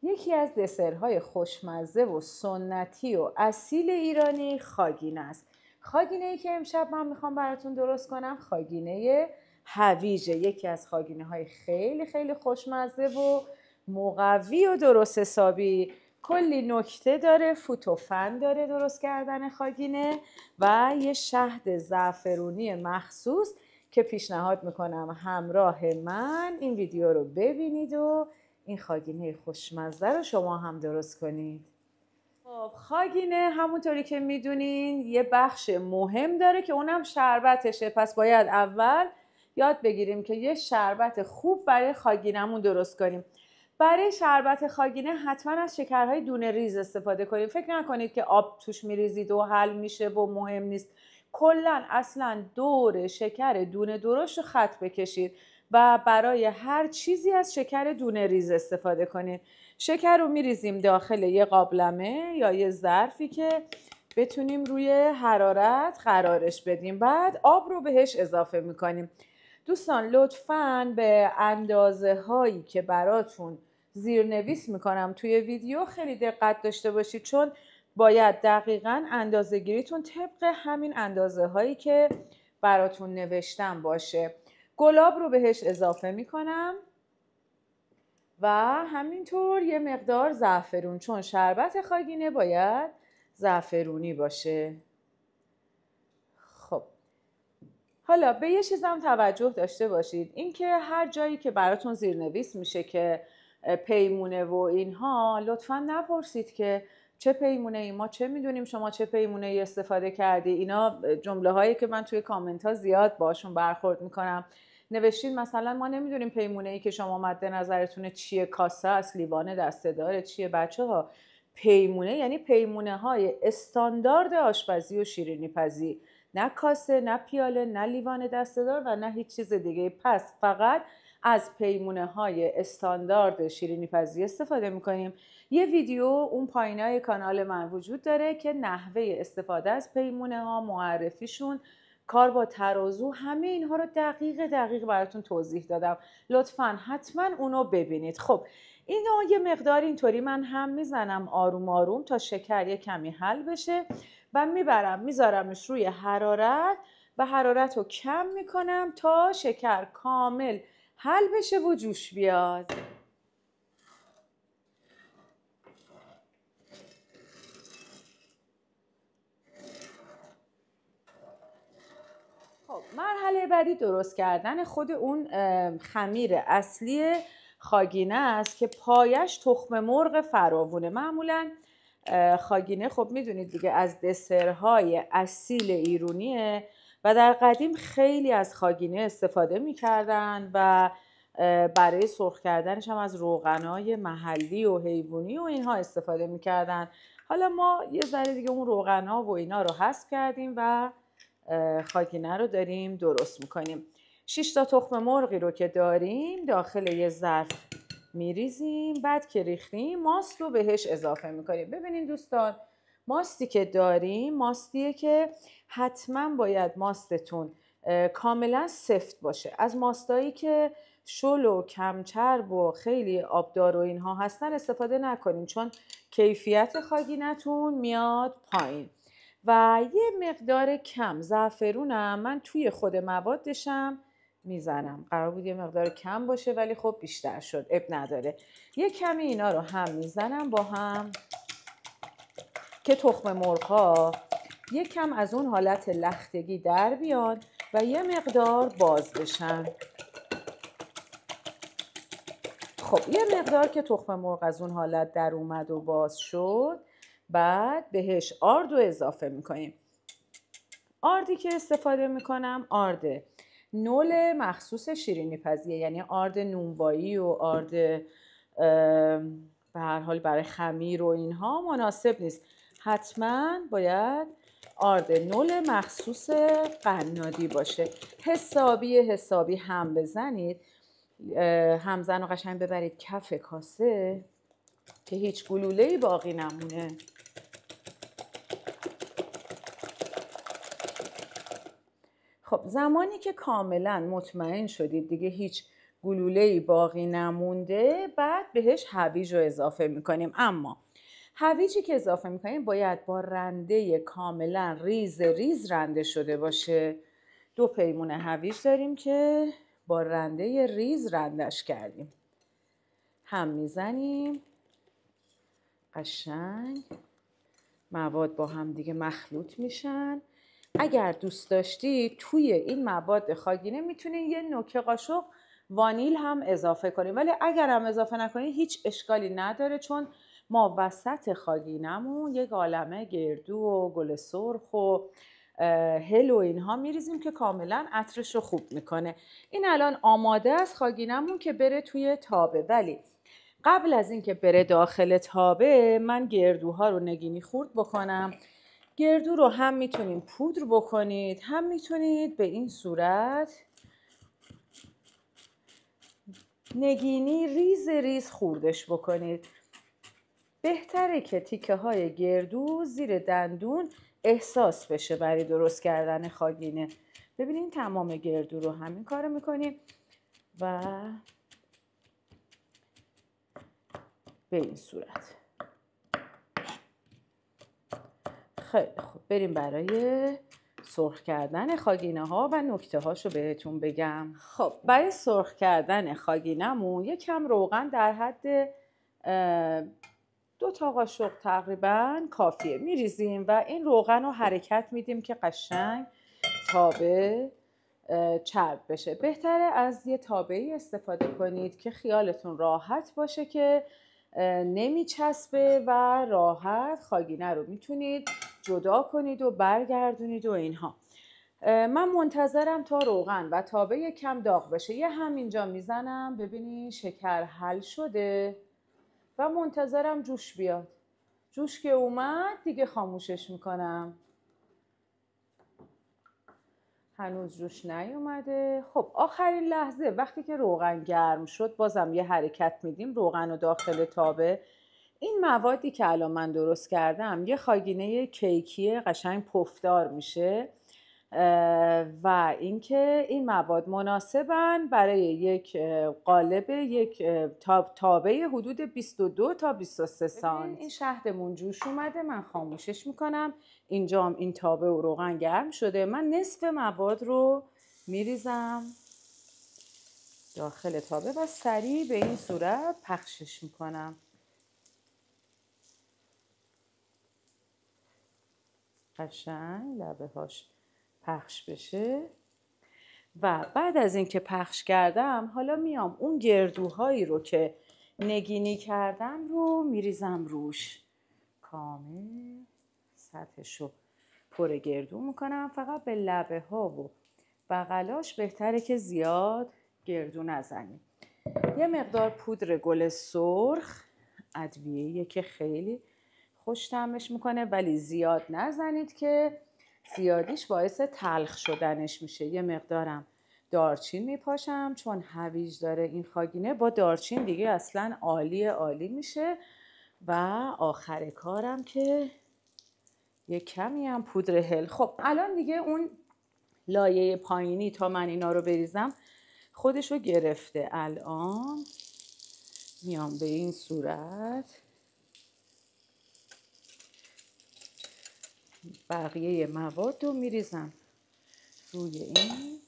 یکی از دسرهای خوشمزه و سنتی و اصیل ایرانی خاگینه است. خاگینه ای که امشب من میخوام براتون درست کنم خاگینه هویجه. یکی از خاگینه های خیلی خیلی خوشمزه و مقوی و درست حسابی. کلی نکته داره، فوت و فن داره درست کردن خاگینه و یه شهد زعفرونی مخصوص که پیشنهاد میکنم همراه من این ویدیو رو ببینید و این خاگینه خوشمزه رو شما هم درست کنید. خب خاگینه همونطوری که میدونین یه بخش مهم داره که اونم شربتشه، پس باید اول یاد بگیریم که یه شربت خوب برای خاگینمون درست کنیم. برای شربت خاگینه حتما از شکرهای دونه ریز استفاده کنید. فکر نکنید که آب توش میریزید و حل میشه و مهم نیست. کلا اصلا دور شکر دونه درشت رو خط بکشید و برای هر چیزی از شکر دونه ریز استفاده کنید. شکر رو میریزیم داخل یه قابلمه یا یه ظرفی که بتونیم روی حرارت قرارش بدیم. بعد آب رو بهش اضافه میکنیم. دوستان لطفاً به اندازه هایی که براتون زیرنویس میکنم توی ویدیو خیلی دقت داشته باشید، چون باید دقیقاً اندازه گیریتون طبق همین اندازه هایی که براتون نوشتم باشه. گلاب رو بهش اضافه میکنم و همینطور یه مقدار زعفرون، چون شربت خاگینه باید زعفرونی باشه. خب حالا به یه چیزم توجه داشته باشید، اینکه هر جایی که براتون زیرنویس میشه که پیمونه و اینها، لطفاً نپرسید که چه پیمونه ای، ما چه میدونیم شما چه پیمونه ای استفاده کردی. اینا جمله هایی که من توی کامنت ها زیاد باشون برخورد میکنم. نوشتید مثلا ما نمیدونیم پیمونه ای که شما مد نظرتونه چیه، کاسه است، لیوان دسته داره، چیه. بچه ها پیمونه یعنی پیمونه های استاندارد آشپزی و شیرینی پزی، نه کاسه، نه پیاله، نه لیوان دسته‌دار و نه هیچ چیز دیگه. پس فقط از پیمونه های استاندارد شیرینی پزی استفاده میکنیم. یه ویدیو اون پایینای کانال من وجود داره که نحوه استفاده از پیمونه ها، معرفیشون، کار با ترازو، همه اینها رو دقیق براتون توضیح دادم. لطفاً حتما اونو ببینید. خب اینو یه مقدار اینطوری من هم میزنم آروم آروم تا شکر یه کمی حل بشه و میذارمش روی حرارت و حرارت رو کم میکنم تا شکر کامل حل بشه و جوش بیاد. خب مرحله بعدی درست کردن خود اون خمیر اصلی خاگینه است که پایش تخم مرغ فراوونه. معمولا خاگینه خب میدونید دیگه از دسرهای اصیل ایرانیه و در قدیم خیلی از خاگینه استفاده میکردن و برای سرخ کردنش هم از روغنای محلی و حیوانی و اینها استفاده میکردن. حالا ما یه ذره دیگه اون روغنا و اینا رو حذف کردیم و خاگینه رو داریم درست میکنیم. 6 تا تخم مرغی رو که داریم داخل یه ظرف میریزیم. بعد که ریختیم ماست رو بهش اضافه میکنیم. ببینین دوستان، ماستی که داریم ماستیه که حتما باید ماستتون کاملا سفت باشه. از ماستایی که شل و کمچرب و خیلی آبدار و اینها هستن استفاده نکنین، چون کیفیت خاگینتون میاد پایین. و یه مقدار کم زعفرونم من توی خود موادشم میزنم. قرار بود یه مقدار کم باشه ولی خب بیشتر شد، اب نداره. یه کمی اینا رو هم میزنم با هم که تخم مرغ‌ها یه کم از اون حالت لختگی در بیان و یه مقدار باز بشن. خب یه مقدار که تخم مرغ از اون حالت در اومد و باز شد، بعد بهش آرد و اضافه میکنیم. آردی که استفاده میکنم آرد نول مخصوص شیرینی پزیه، یعنی آرد نونوایی و آرد به هر حال برای خمیر و اینها مناسب نیست. حتما باید آرد نول مخصوص قنادی باشه. حسابی هم بزنید، همزن رو قشنگ ببرید کف کاسه که هیچ گلوله‌ای باقی نمونه. خب زمانی که کاملا مطمئن شدید دیگه هیچ گلوله‌ای باقی نمونده، بعد بهش هویج رو اضافه میکنیم. اما هویجی که اضافه میکنیم باید با رنده کاملا ریز ریز رنده شده باشه. 2 پیمونه هویج داریم که با رنده ریز رندش کردیم. هم میزنیم قشنگ، مواد با هم دیگه مخلوط میشن. اگر دوست داشتی توی این مواد خاگینه میتونین یه نوک قاشق وانیل هم اضافه کنیم، ولی اگر هم اضافه نکنید هیچ اشکالی نداره، چون ما وسط خاگینمون یک عالمه گردو و گل سرخ و هل و اینها میریزیم که کاملا عطرش رو خوب میکنه. این الان آماده است خاگینمون که بره توی تابه، ولی قبل از اینکه بره داخل تابه من گردوها رو نگینی خورد بکنم. گردو رو هم میتونید پودر بکنید، هم میتونید به این صورت نگینی ریز ریز خوردش بکنید. بهتره که تیکه های گردو زیر دندون احساس بشه برای درست کردن خاگینه. ببینید تمام گردو رو همین کارو میکنیم و به این صورت. خیلی خوب، بریم برای سرخ کردن خاگینه ها و نکته هاشو بهتون بگم. خب برای سرخ کردن خاگینمون یک کم روغن در حد 2 تا قاشق تقریبا کافیه میریزیم و این روغن رو حرکت میدیم که قشنگ تابه چرب بشه. بهتره از یه تابه‌ای استفاده کنید که خیالتون راحت باشه که نمیچسبه و راحت خاگینه رو میتونید جدا کنید و برگردونید و اینها. من منتظرم تا روغن و تابه یک کم داغ بشه. یه همینجا میزنم ببینید شکر حل شده و منتظرم جوش بیاد. جوش که اومد دیگه خاموشش میکنم. هنوز جوش نیومده. خب آخرین لحظه وقتی که روغن گرم شد بازم یه حرکت میدیم روغن رو داخل تابه. این موادی که الان من درست کردم یه خاگینه کیکی قشنگ پفدار میشه و اینکه این مواد مناسبن برای یک قالب یک تابه حدود 22 تا 23 سانت. این شهدمون جوش اومده، من خاموشش میکنم. اینجا هم این تابه و روغن گرم شده. من نصف مواد رو میریزم داخل تابه و سریع به این صورت پخشش میکنم. قشنگ لبه هاش پخش بشه و بعد از اینکه پخش کردم حالا میام اون گردوهایی رو که نگینی کردم رو میریزم روش. کامل سطحش رو پر گردو میکنم. فقط به لبه ها و بغلاش بهتره که زیاد گردو نزنیم. یه مقدار پودر گل سرخ ادویه‌ایه که خیلی خوش طعمش میکنه، ولی زیاد نزنید که زیادیش باعث تلخ شدنش میشه. یه مقدارم دارچین میپاشم چون هویج داره این خاگینه، با دارچین دیگه اصلا عالی میشه. و آخر کارم که یه کمی هم پودر هل. خب الان دیگه اون لایه پایینی تا من اینا رو بریزم خودشو گرفته. الان میام به این صورت بقیه مواد رو میریزم روی این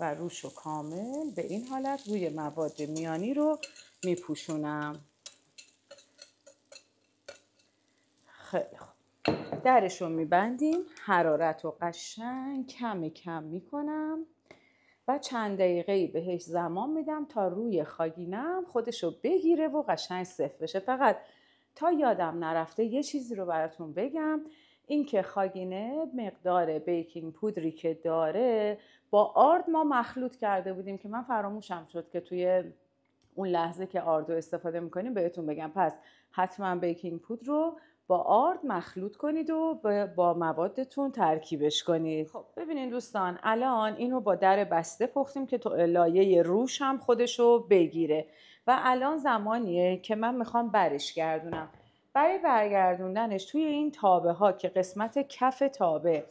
و روشو کامل به این حالت روی مواد میانی رو میپوشونم. خیلی خوب، درش رو میبندیم. حرارت رو قشنگ کم کم میکنم و چند دقیقه‌ای بهش زمان میدم تا روی خاگینم خودشو بگیره و قشنگ سفت بشه. فقط تا یادم نرفته یه چیزی رو براتون بگم، این که خاگینه مقدار بیکینگ پودری که داره با آرد ما مخلوط کرده بودیم که من فراموشم شد که توی اون لحظه که آرد رو استفاده میکنیم بهتون بگم. پس حتما بیکینگ پودر رو با آرد مخلوط کنید و با موادتون ترکیبش کنید. خب ببینید دوستان، الان اینو با در بسته پختیم که لایه روش هم خودشو بگیره و الان زمانیه که من میخوام برش گردونم. برای برگردوندنش توی این تابه ها که قسمت کف تابه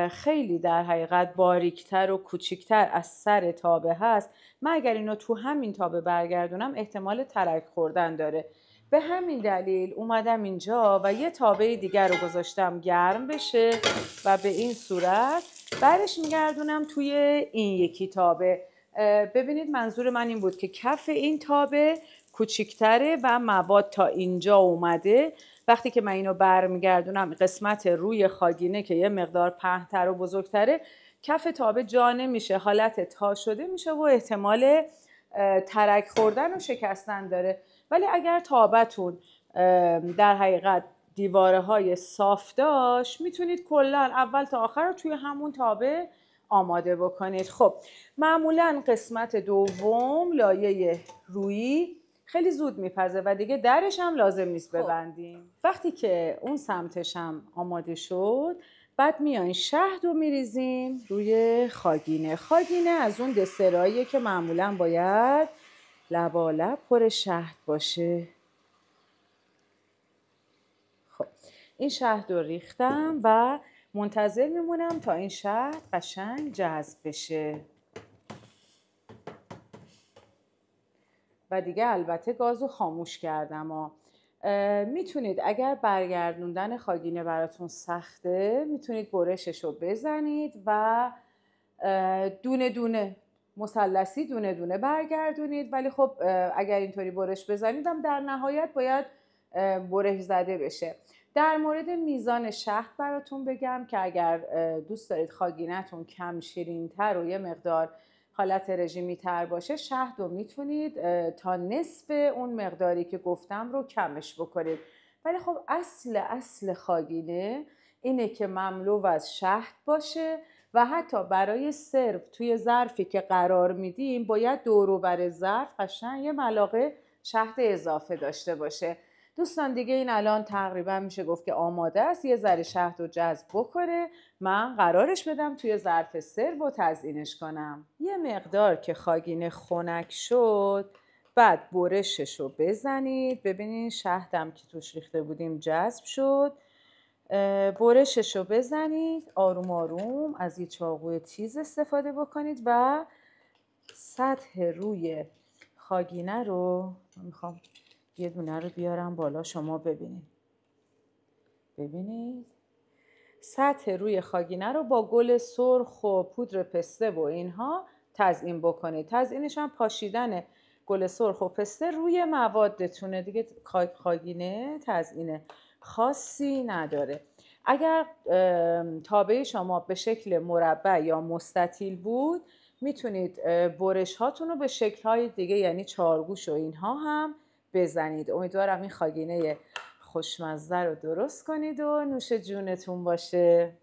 خیلی در حقیقت باریکتر و کوچیکتر از سر تابه هست، من اگر اینو تو همین تابه برگردونم احتمال ترک خوردن داره. به همین دلیل اومدم اینجا و یه تابه دیگر رو گذاشتم گرم بشه و به این صورت برش میگردونم توی این یکی تابه. ببینید منظور من این بود که کف این تابه کوچیکتره و مواد تا اینجا اومده. وقتی که من اینو برمیگردونم قسمت روی خاگینه که یه مقدار پهن‌تر و بزرگتره، کف تابه جا نمیشه، حالت تا شده میشه و احتمال ترک خوردن و شکستن داره. ولی اگر تابتون در حقیقت دیواره های صاف داشت، میتونید کلا اول تا آخر رو توی همون تابه آماده بکنید. خب معمولا قسمت دوم لایه رویی خیلی زود میپزه و دیگه درش هم لازم نیست ببندیم. وقتی که اون سمتش هم آماده شد، بعد میاین شهد رو میریزیم روی خاگینه. خاگینه از اون دسراییه که معمولا باید لبالب پر شهد باشه. خب این شهد رو ریختم و منتظر میمونم تا این شهد قشنگ جذب بشه و دیگه البته گاز رو خاموش کردم. میتونید اگر برگردوندن خاگینه براتون سخته، میتونید برشش رو بزنید و دونه دونه مثلثی دونه دونه برگردونید. ولی خب اگر اینطوری برش بزنیدم در نهایت باید برش زده بشه. در مورد میزان شهد براتون بگم که اگر دوست دارید خاگینه‌تون کم شیرین‌تر و یه مقدار حالت رژیمی تر باشه، شهد رو میتونید تا نصف اون مقداری که گفتم رو کمش بکنید. ولی خب اصل خاگینه اینه که مملو از شهد باشه و حتی برای سرو توی ظرفی که قرار میدیم باید دور و بر ظرف قشنگ یه ملاقه شهد اضافه داشته باشه. دوستان دیگه این الان تقریبا میشه گفت که آماده است. یه ذره شهد رو جذب بکنه، من قرارش بدم توی ظرف سرو و تزیینش کنم. یه مقدار که خاگینه خنک شد، بعد برشش رو بزنید. ببینید شهدم که توش ریخته بودیم جذب شد. برشش رو بزنید آروم آروم، از یه چاقوی تیز استفاده بکنید و سطح روی خاگینه رو میخوام یه دونه رو بیارم بالا شما ببینید سطح روی خاگینه رو با گل سرخ و پودر پسته و اینها تزیین بکنید. تزیینش هم پاشیدن گل سرخ و پسته روی موادتونه دیگه. خاگینه تزیین خاصی نداره. اگر تابه شما به شکل مربع یا مستطیل بود، میتونید برش هاتون رو به شکل های دیگه یعنی چارگوش و اینها هم بزنید. امیدوارم این خاگینه خوشمزه رو درست کنید و نوش جونتون باشه.